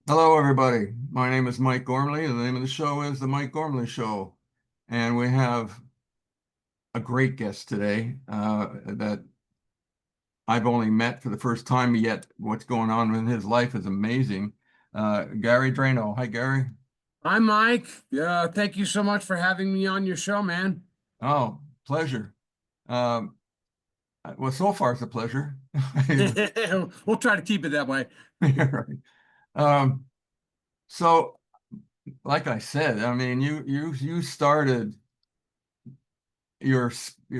Hello, everybody. My name is Mike Gormley, and the name of the show is The Mike Gormley Show. And we have a great guest today that I've only met for the first time, yet what's going on in his life is amazing. Gary Dranow. Hi, Gary. Hi, Mike. Thank you so much for having me on your show, man. Oh, pleasure. Um, well, so far it's a pleasure. We'll try to keep it that way. Yeah, right. Um, so, like I said, I mean, you started your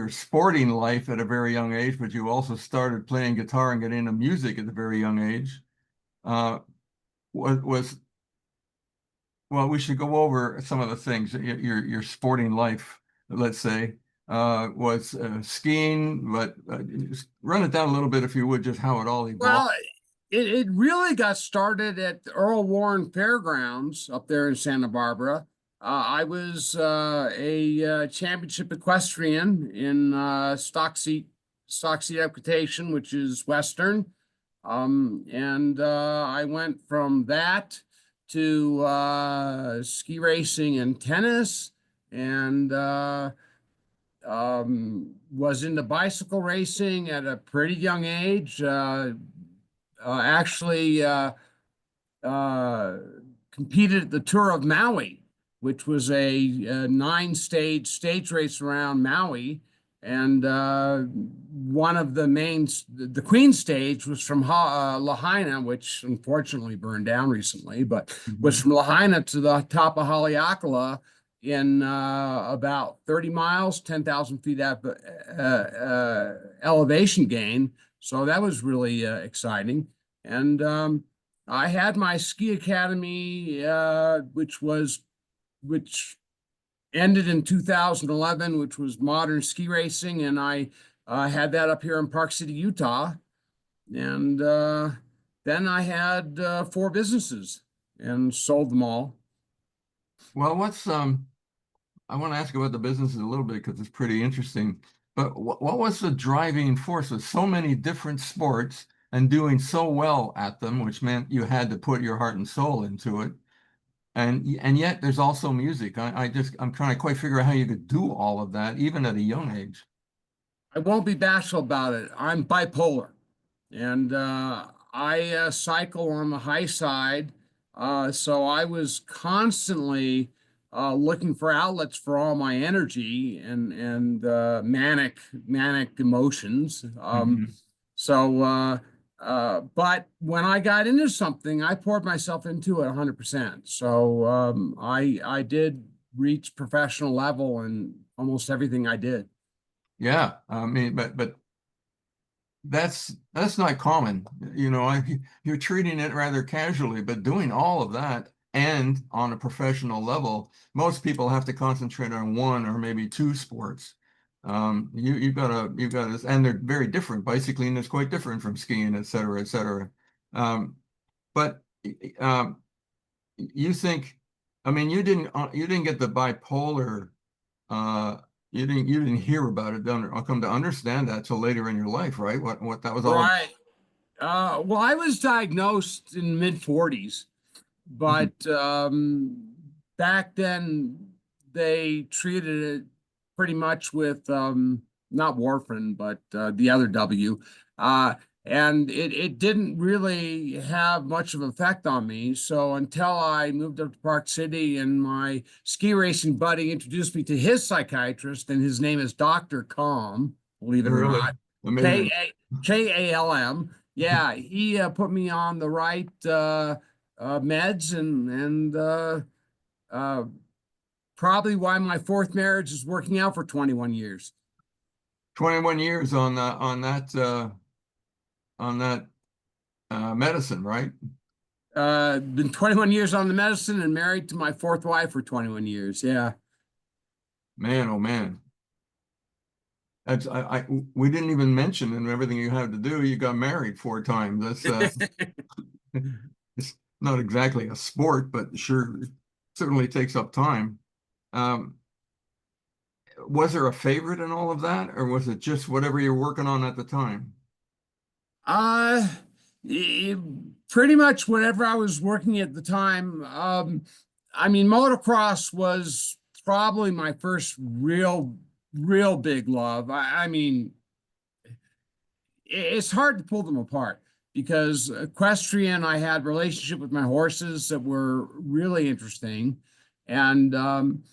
sporting life at a very young age, but you also started playing guitar and getting into music at a very young age. Uh, was well, we should go over some of the things. Your sporting life, let's say, was skiing, but just run it down a little bit if you would, just how it all evolved. Well, it really got started at the Earl Warren Fairgrounds up there in Santa Barbara. I was a championship equestrian in stock seat equitation, which is Western. And I went from that to ski racing and tennis, and was into bicycle racing at a pretty young age. Actually uh, competed at the Tour of Maui, which was a nine stage race around Maui. And one of the Queen stage was from Lahaina, which unfortunately burned down recently, but was Mhm. from Lahaina to the top of Haleakala in about 30 miles, 10,000 feet elevation gain. So that was really exciting. And I had my ski academy, which ended in 2011, which was modern ski racing, and I had that up here in Park City, Utah. And then I had four businesses and sold them all. Well, I want to ask about the businesses a little bit because it's pretty interesting. But what was the driving force of so many different sports and doing so well at them, which meant you had to put your heart and soul into it? And yet there's also music. I'm trying to quite figure out how you could do all of that, even at a young age. I won't be bashful about it. I'm bipolar, and I cycle on the high side. So I was constantly looking for outlets for all my energy and manic emotions. Mhm. But when I got into something, I poured myself into it 100%. So I did reach professional level in almost everything I did. Yeah, I mean, but that's not common. You're treating it rather casually, but doing all of that and on a professional level, most people have to concentrate on one or maybe two sports. You've got to, and they're very different. Bicycling is quite different from skiing, et cetera, et cetera. But um, you think, I mean, you didn't get the bipolar. Uh, you didn't hear about it. I'll come to understand that till later in your life, right? What that was all about. Right. Well, I was diagnosed in mid 40s, Mhm. but back then they treated it pretty much with not warfarin, but the other W. Uh, and it didn't really have much of an effect on me. So until I moved up to Park City and my ski racing buddy introduced me to his psychiatrist, and his name is Dr. Calm, believe it or Really not, amazing. Kalm. Yeah, he put me on the right meds and uh, probably why my fourth marriage is working out for 21 years. 21 years on that medicine, right? Been 21 years on the medicine and married to my fourth wife for 21 years. Yeah. Man, oh man. We didn't even mention in everything you had to do, you got married four times. It's not exactly a sport, but sure, it certainly takes up time. Um, was there a favorite in all of that, or was it just whatever you're working on at the time? Uh, Eh, Pretty much whatever I was working at the time. I mean, motocross was probably my first real big love. I mean, it's hard to pull them apart because equestrian, I had relationship with my horses that were really interesting, and then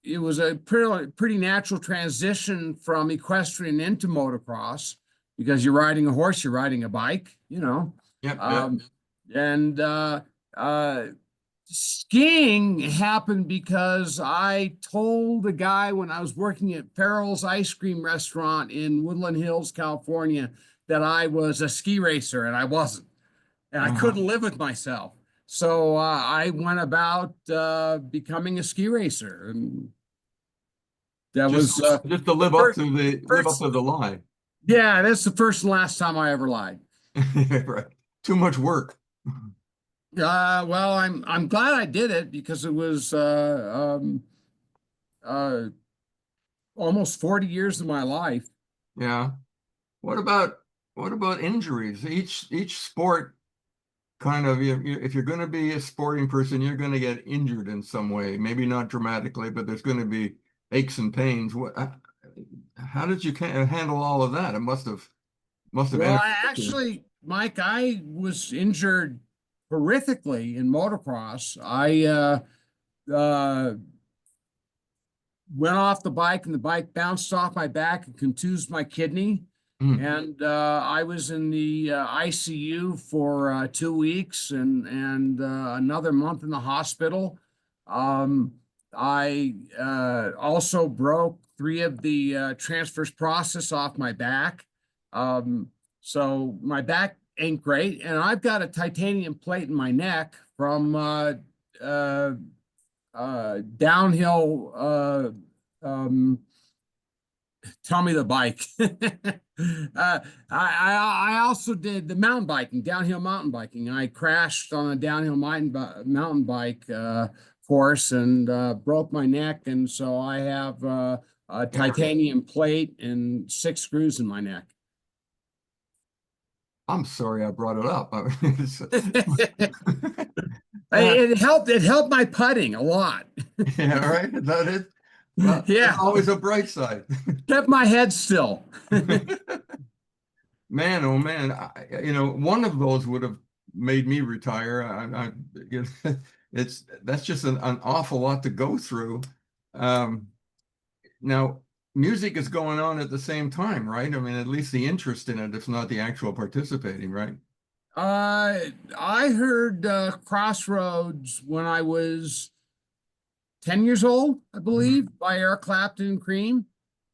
it was a pretty natural transition from equestrian into motocross because you're riding a horse, you're riding a bike, you know. Yep, yep. Um, and uh, Skiing happened because I told a guy when I was working at Farrell's Ice Cream Restaurant in Woodland Hills, California, that I was a ski racer, and I wasn't. And I Uh-huh. couldn't live with myself. So I went about becoming a ski racer. And that Just was just to the live up first, to the lie. yeah, that's the first and last time I ever lied. Right. Too much work. Well, I'm glad I did it because it was uh, almost 40 years of my life. Yeah. What about what about injuries? Each sport kind of if you're going to be a sporting person, you're going to get injured in some way. Maybe not dramatically, but there's going to be aches and pains. How did you handle all of that? It must have Well, entered. I actually, Mike, I was injured horrifically in motocross. I uh, went off the bike and the bike bounced off my back and contused my kidney. Mm, And I was in the ICU for 2 weeks and another month in the hospital. Um, I also broke three of the transverse process off my back. Um, so my back ain't great. And I've got a titanium plate in my neck from uh, downhill. Um, Tell me the bike. I also did the mountain biking, downhill mountain biking. I crashed on a downhill mountain bike course and broke my neck, and so I have a titanium plate and 6 screws in my neck. I'm sorry I brought it up. I mean, uh, It helped. It helped my putting a lot. yeah, right. Is that it? Well, there's Yeah, always a bright side. kept my head still. Man, oh man, one of those would have made me retire. You know, it's that's just an awful lot to go through. Um, Now, music is going on at the same time, right? I mean, at least the interest in it, if not the actual participating, right? Uh, I heard Crossroads when I was 10 years old, I Mhm. believe, by Eric Clapton and Cream.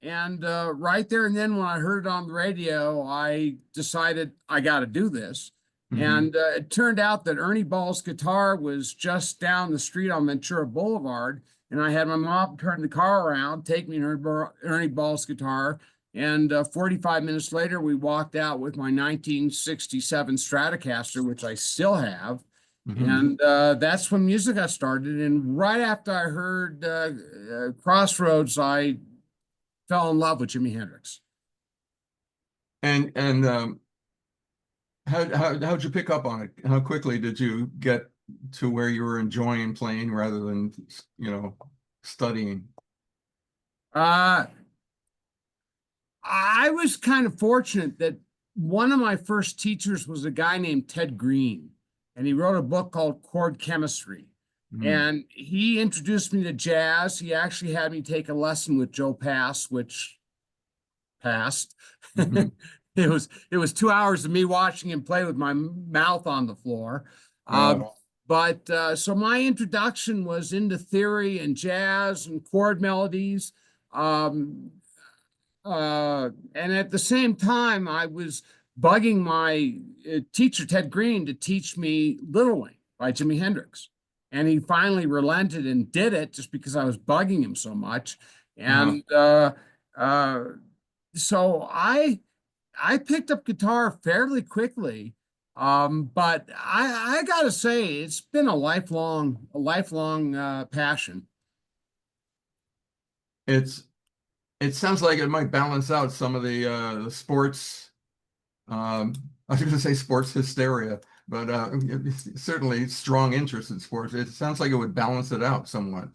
And right there and then when I heard it on the radio, I decided I got to do this. Mhm. And it turned out that Ernie Ball's guitar was just down the street on Ventura Boulevard. And I had my mom turn the car around, take me to Ernie Ball's guitar. And 45 minutes later, we walked out with my 1967 Stratocaster, which I still have. Mhm. And that's when music got started. And right after I heard Crossroads, I fell in love with Jimi Hendrix. And how'd you pick up on it? How quickly did you get to where you were enjoying playing rather than, you know, studying? Uh, I was kind of fortunate that one of my first teachers was a guy named Ted Green, and he wrote a book called Chord Chemistry. Mhm. And he introduced me to jazz. He actually had me take a lesson with Joe Pass, which passed. Mhm. It was 2 hours of me watching him play with my mouth on the floor. Um, Wow. but so my introduction was into theory and jazz and chord melodies. Um, and at the same time, I was bugging my teacher, Ted Green, to teach me Little Wing by Jimi Hendrix. And he finally relented and did it just because I was bugging him so much. Uh-huh. And uh, so I picked up guitar fairly quickly. But I gotta say, it's been a lifelong passion. It's it sounds like it might balance out some of the sports I was going to say sports hysteria, but certainly strong interest in sports. It sounds like it would balance it out somewhat.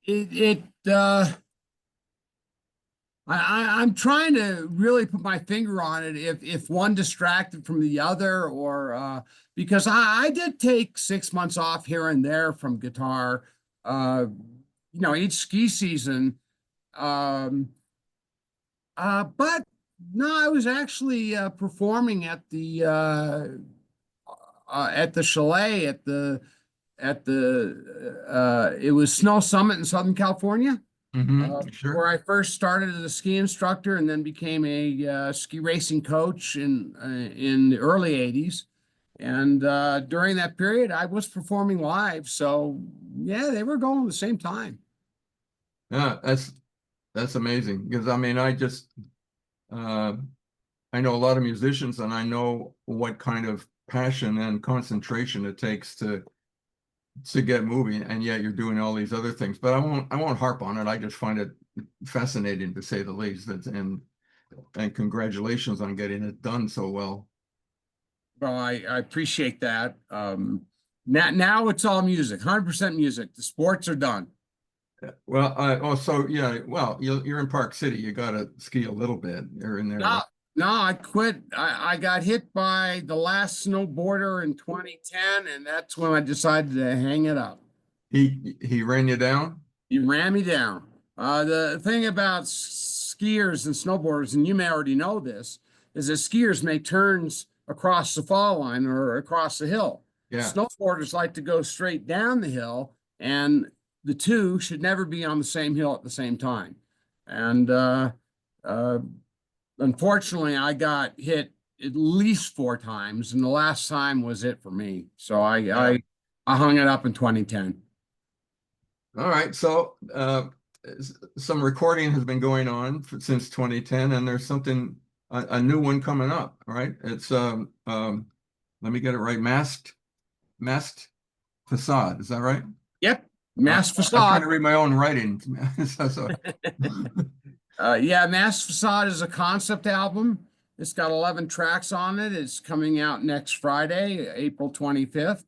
It I'm trying to really put my finger on it if one distracted from the other, or because I did take 6 months off here and there from guitar, uh, each ski season. Um, but no, I was actually performing at the chalet it was Snow Summit in Southern California, where Sure. I first started as a ski instructor and then became a ski racing coach in the early '80s. And during that period, I was performing live. So yeah, they were going at the same time. Yeah, that's amazing because I mean, uh, I know a lot of musicians and I know what kind of passion and concentration it takes to get moving, and yet you're doing all these other things. But I won't harp on it. I just find it fascinating to say the least. And congratulations on getting it done so well. Well, I appreciate that. Now it's all music, 100% music. The sports are done. Well, also, yeah, well, you're in Park City. You got to ski a little bit. You're in there, No, right? no, I quit. I got hit by the last snowboarder in 2010, and that's when I decided to hang it up. He ran you down? He ran me down. The thing about skiers and snowboarders, and you may already know this, is that skiers make turns across the fall line or across the hill. Yeah. Snowboarders like to go straight down the hill, and the two should never be on the same hill at the same time. And uh, unfortunately, I got hit at least 4 times, and the last time was it for me. So Yeah. I hung it up in 2010. All right. So some recording has been going on since 2010, and there's a new one coming up, right? It's let me get it right. Masked Facade. Is that right? Yep, Uh, Mass I'm trying Facade. to read my own writing. So, Yeah, Mass Facade is a concept album. It's got 11 tracks on it. It's coming out next Friday, April 25th.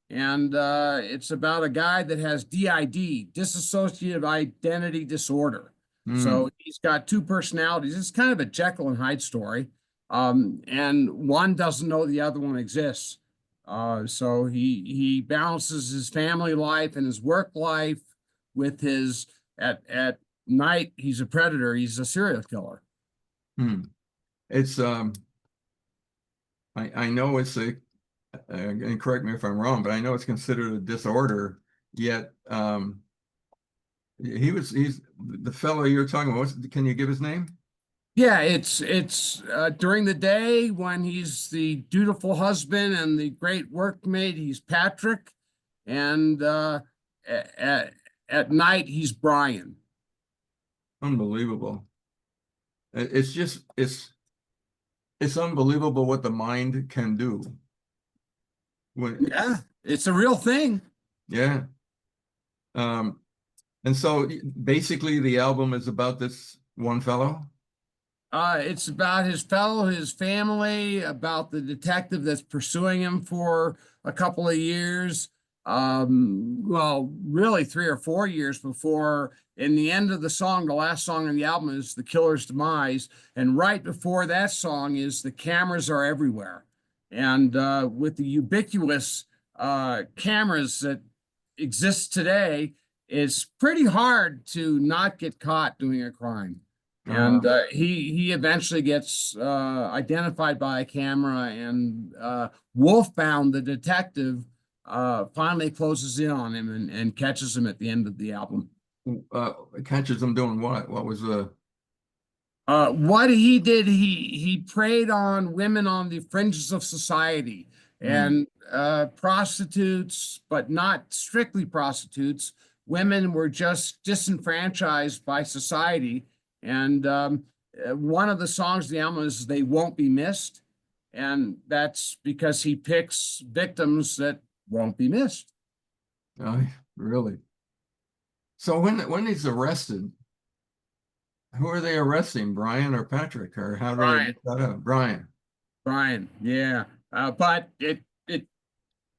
And it's about a guy that has DID, dissociative identity disorder. hmm. So he's got two personalities. It's kind of a Jekyll and Hyde story. And one doesn't know the other one exists. So he balances his family life and his work life with his at night. He's a predator. He's a serial killer. Hmm. It's I know it's and correct me if I'm wrong, but I know it's considered a disorder. Yet he's the fellow you're talking about. Can you give his name? Yeah, it's during the day when he's the dutiful husband and the great workmate, he's Patrick, and at at night he's Brian. Unbelievable. It's just it's unbelievable what the mind can do. When Yeah, it's a real thing. yeah. Um, and so basically the album is about this one fellow. It's about his family, about the detective that's pursuing him for a couple of years. Well, really 3 or 4 years before, in the end of the song, the last song on the album is The Killer's Demise. And right before that song is The Cameras Are Everywhere. And with the ubiquitous cameras that exist today, it's pretty hard to not get caught doing a crime. And he eventually gets identified by a camera, and Wolfbound, the detective, finally closes in on him and catches him at the end of the album. uh, Catches him doing what? What was the What he did, he preyed on women on the fringes of society hmm. and prostitutes, but not strictly prostitutes. Women were just disenfranchised by society. And one of the songs of the album is "They Won't Be Missed," and that's because he picks victims that won't be missed. Really? So when he's arrested, who are they arresting, Brian or Patrick, or how do they Brian, get that out? Brian. Brian, yeah. But it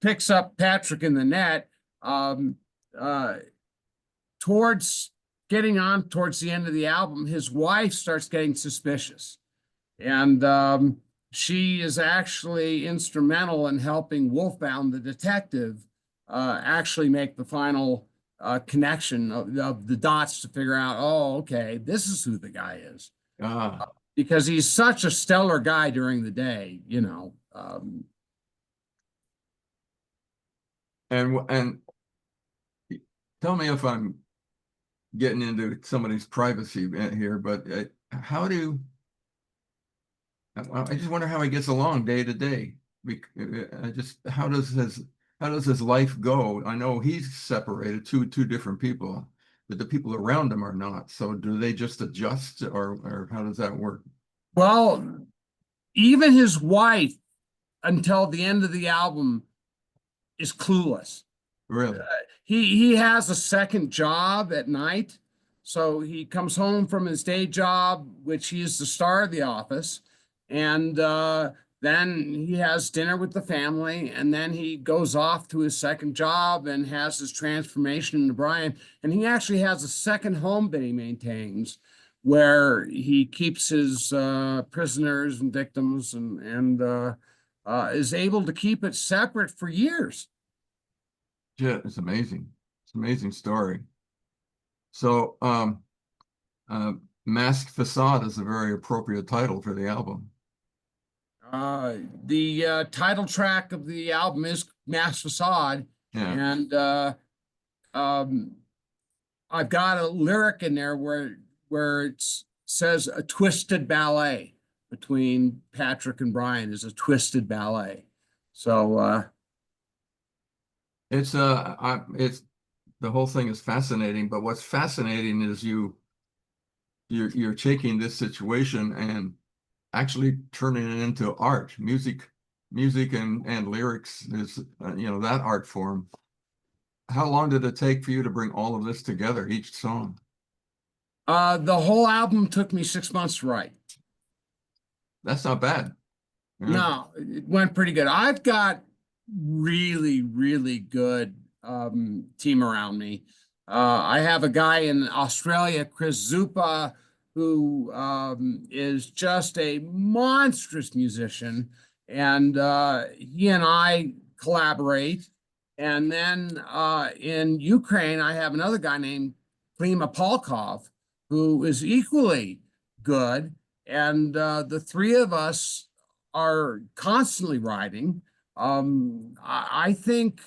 picks up Patrick in the net. Um, uh, Towards getting on towards the end of the album, his wife starts getting suspicious. And she is actually instrumental in helping Wolfbound, the detective, actually make the final connection of the dots to figure out, oh, okay, this is who the guy is. Ah, Because he's such a stellar guy during the day, you know. and tell me if I'm getting into somebody's privacy here, but how do I just wonder how he gets along day to day. I just how does his life go? I know he's separated, two different people, but the people around him are not. So do they just adjust, or how does that work? Well, even his wife, until the end of the album, is clueless. Really? He has a second job at night. So he comes home from his day job, which he is the star of the office, and then he has dinner with the family, and then he goes off to his second job and has his transformation into Brian. And he actually has a second home that he maintains where he keeps his prisoners and victims, and is able to keep it separate for years. Yeah, it's amazing. It's an amazing story. So, uh, Masked Facade is a very appropriate title for the album. The title track of the album is Mass Facade, Yeah. and um, I've got a lyric in there where it says a twisted ballet between Patrick and Brian is a twisted ballet. So It's the whole thing is fascinating, but what's fascinating is you're taking this situation and actually turning it into art. Music and lyrics is that art form. How long did it take for you to bring all of this together, each song? the whole album took me 6 months to write. That's not bad. Yeah. No, it went pretty good. I've got really, really good team around me. I have a guy in Australia, Chris Zoupa, who is just a monstrous musician, and he and I collaborate. And then in Ukraine, I have another guy named Klim Apalkov, who is equally good. And the three of us are constantly writing. I think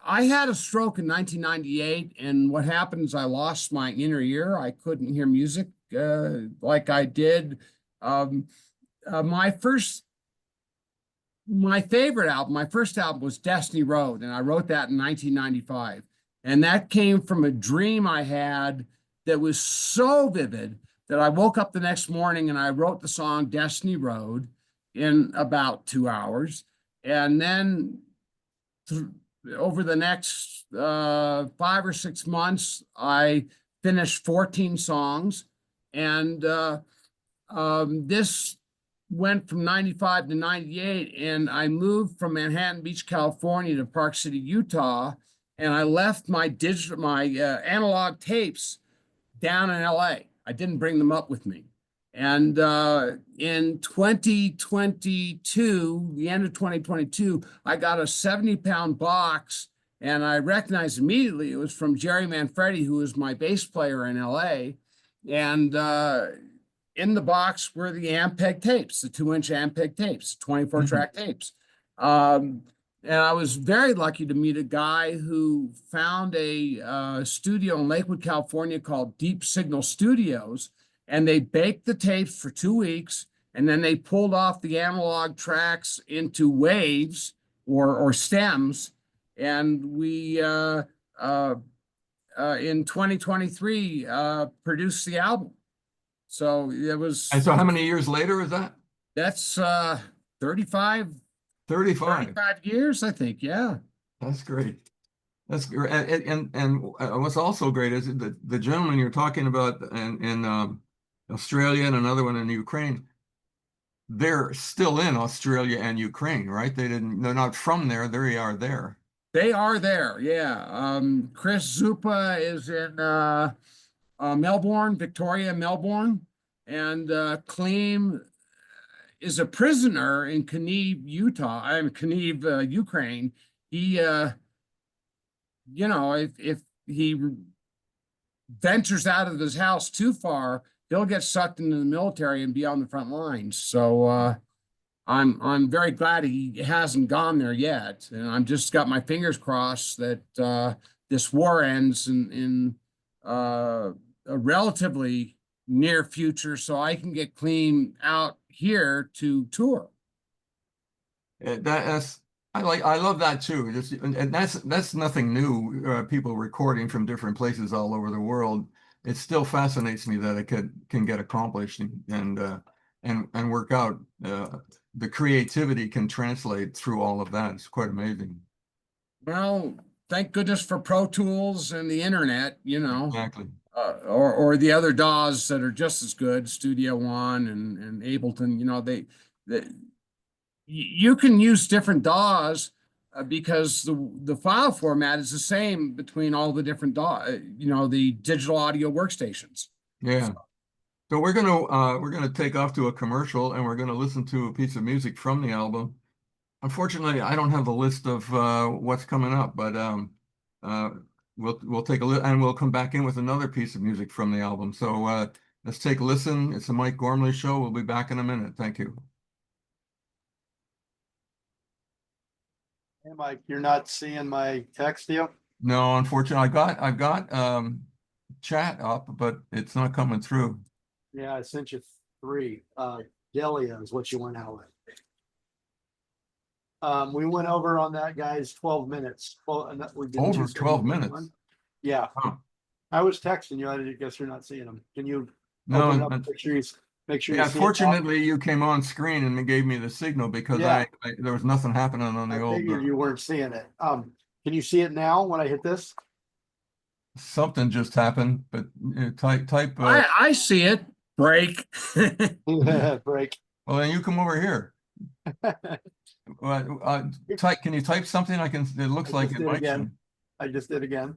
I had a stroke in 1998, and what happened is I lost my inner ear. I couldn't hear music like I did. Um, my favorite album, my first album was Destiny Road, and I wrote that in 1995. And that came from a dream I had that was so vivid that I woke up the next morning and I wrote the song Destiny Road in about 2 hours. And then over the next 5 or 6 months, I finished 14 songs. And this went from 95 to 98, and I moved from Manhattan Beach, California to Park City, Utah, and I left my analog tapes down in LA. I didn't bring them up with me. And in 2022, the end of 2022, I got a 70-pound box, and I recognized immediately it was from Jerry Manfredi, who was my bass player in LA. And in the box were the Ampeg tapes, the 2-inch Ampeg tapes, 24-track tapes. And I was very lucky to meet a guy who found a studio in Lakewood, California called Deep Signal Studios, and they baked the tapes for 2 weeks, and then they pulled off the analog tracks into waves or stems, and we in 2023 produced the album. So it was. And so how many years later is that? That's 35 35. 35 years, I think. Yeah. That's great. That's great. And what's also great is the gentleman you're talking about in Australia and another one in Ukraine, they're still in Australia and Ukraine, right? They're not from there. They are there. They are there, yeah. Chris Zoupa is in Melbourne, Victoria, Melbourne, and Klim is a prisoner in Kyiv, Utah. I'm Kyiv, Ukraine. He, if he ventures out of his house too far, he'll get sucked into the military and be on the front lines. So I'm very glad he hasn't gone there yet, and I'm just got my fingers crossed that this war ends in a relatively near future, so I can get Klim out here to tour. I love that too. And that's nothing new. People recording from different places all over the world. It still fascinates me that it can get accomplished and work out. The creativity can translate through all of that. It's quite amazing. Well, thank goodness for Pro Tools and the internet, Exactly. or the other DAWs that are just as good, Studio One and Ableton. They you can use different DAWs because the file format is the same between all the different DAW, the digital audio workstations. Yeah. So we're gonna take off to a commercial and we're gonna listen to a piece of music from the album. Unfortunately, I don't have the list of what's coming up, but we'll take a look and we'll come back in with another piece of music from the album. So let's take a listen. It's the Mike Gormley Show. We'll be back in a minute. Thank you. Hey, Mike, you're not seeing my text, do you? No, unfortunately, I've got chat up, but it's not coming through. Yeah, I sent you 3. Delia is what you went out with. We went over on that, guys, 12 minutes. Over 12 minutes. Yeah. Huh. I was texting you. I guess you're not seeing them. Can you No, open it up, make sure you see yeah, it? fortunately you came on screen and gave me the signal because Yeah. there was nothing happening on the I old. figured you weren't seeing it. Can you see it now when I hit this? Something just happened, but type. I see it. Break. Break. Well, then you come over here. Type. Can you type something? It looks like it might. Again. I just did again.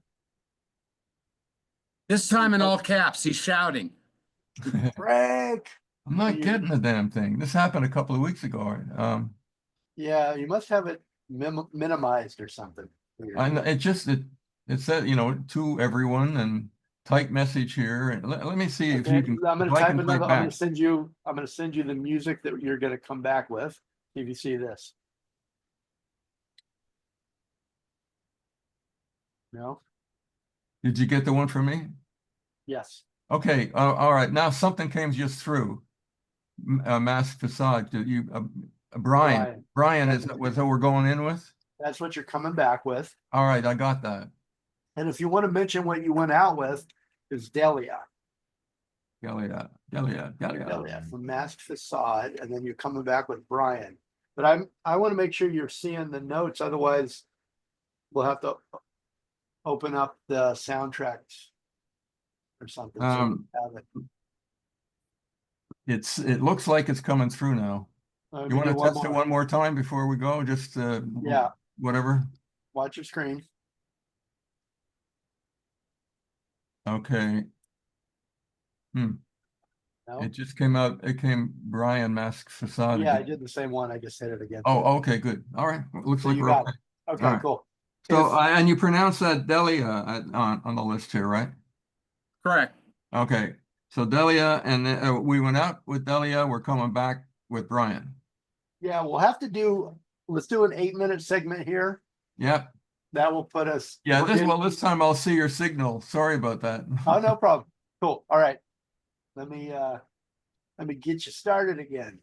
This time in all caps, he's shouting. Break. I'm not getting the damn thing. This happened a couple of weeks ago. Yeah, you must have it minimized or something. It said, to everyone and type message here. And let me see if you can. I'm going to type another. I'm back. going to send you the music that you're going to come back with. If you see this. No. Did you get the one from me? Yes. Okay. All right. Now something came just through. Mask Facade. Brian was that we're going in with? That's what you're coming back with. All right, I got that. And if you want to mention what you went out with, is Delia. Delia From Mask Facade, and then you're coming back with Brian. But I want to make sure you're seeing the notes, otherwise we'll have to open up the soundtracks or something. It looks like it's coming through now. You want to test it one more time before we go? Just yeah, whatever. Watch your screen. Okay. No? It just came out. It came Brian Mask Facade. Yeah, I did the same one. I just hit it again. Oh, okay, good. All right. Looks like we're okay. Okay, right. Cool. So and you pronounce that Delia on the list here, right? Correct. Okay. So Delia, and then, we went out with Delia. We're coming back with Brian. Yeah, we'll have to let's do an 8-minute segment here. Yep. That will put us. Yeah, this time I'll see your signal. Sorry about that. Oh, no problem. Cool. All right. Let me get you started again.